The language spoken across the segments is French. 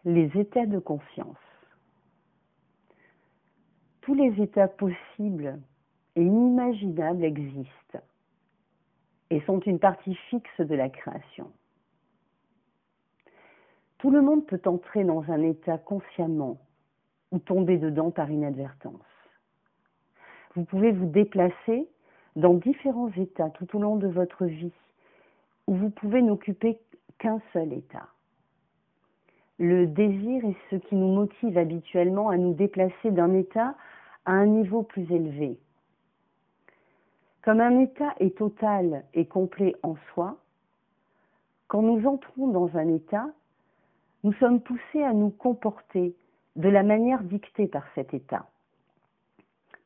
Les états de conscience. Tous les états possibles et inimaginables existent et sont une partie fixe de la création. Tout le monde peut entrer dans un état consciemment ou tomber dedans par inadvertance. Vous pouvez vous déplacer dans différents états tout au long de votre vie, où vous pouvez n'occuper qu'un seul état. Le désir est ce qui nous motive habituellement à nous déplacer d'un état à un niveau plus élevé. Comme un état est total et complet en soi, quand nous entrons dans un état, nous sommes poussés à nous comporter de la manière dictée par cet état.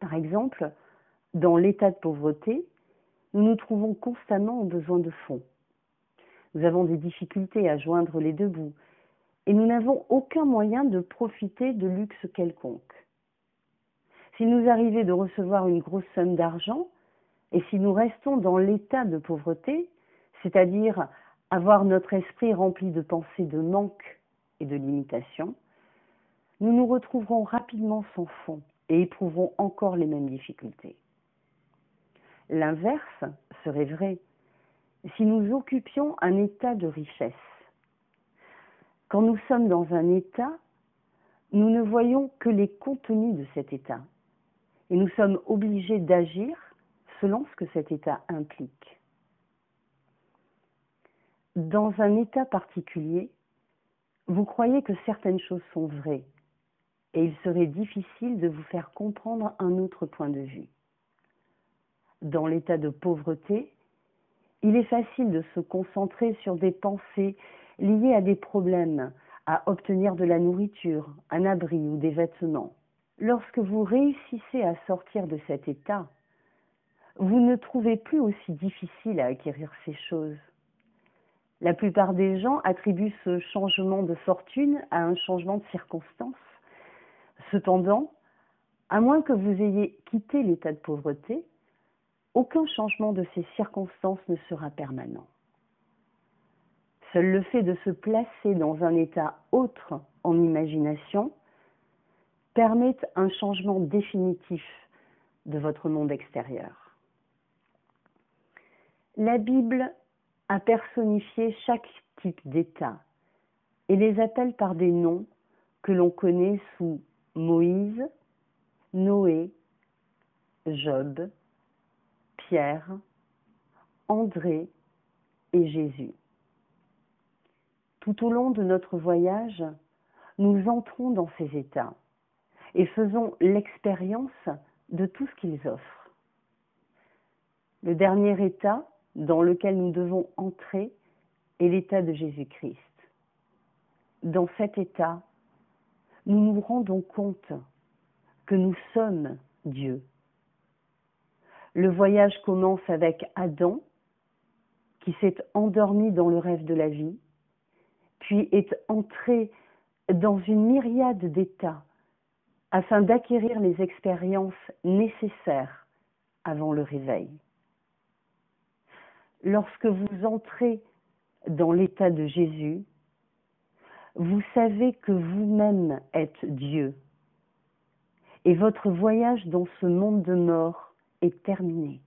Par exemple, dans l'état de pauvreté, nous nous trouvons constamment en besoin de fonds. Nous avons des difficultés à joindre les deux bouts et nous n'avons aucun moyen de profiter de luxe quelconque. S'il nous arrivait de recevoir une grosse somme d'argent, et si nous restons dans l'état de pauvreté, c'est-à-dire avoir notre esprit rempli de pensées de manque et de limitation, nous nous retrouverons rapidement sans fond et éprouverons encore les mêmes difficultés. L'inverse serait vrai si nous occupions un état de richesse. Quand nous sommes dans un état, nous ne voyons que les contenus de cet état et nous sommes obligés d'agir selon ce que cet état implique. Dans un état particulier, vous croyez que certaines choses sont vraies et il serait difficile de vous faire comprendre un autre point de vue. Dans l'état de pauvreté, il est facile de se concentrer sur des pensées liées à des problèmes, à obtenir de la nourriture, un abri ou des vêtements. Lorsque vous réussissez à sortir de cet état, vous ne trouvez plus aussi difficile à acquérir ces choses. La plupart des gens attribuent ce changement de fortune à un changement de circonstances. Cependant, à moins que vous ayez quitté l'état de pauvreté, aucun changement de ces circonstances ne sera permanent. Seul le fait de se placer dans un état autre en imagination permet un changement définitif de votre monde extérieur. La Bible a personnifié chaque type d'état et les appelle par des noms que l'on connaît sous Moïse, Noé, Job, Pierre, André et Jésus. Tout au long de notre voyage, nous entrons dans ces états et faisons l'expérience de tout ce qu'ils offrent. Le dernier état dans lequel nous devons entrer est l'état de Jésus-Christ. Dans cet état, nous nous rendons compte que nous sommes Dieu. Le voyage commence avec Adam, qui s'est endormi dans le rêve de la vie, puis est entré dans une myriade d'états afin d'acquérir les expériences nécessaires avant le réveil. Lorsque vous entrez dans l'état de Jésus, vous savez que vous-même êtes Dieu et votre voyage dans ce monde de mort est terminé.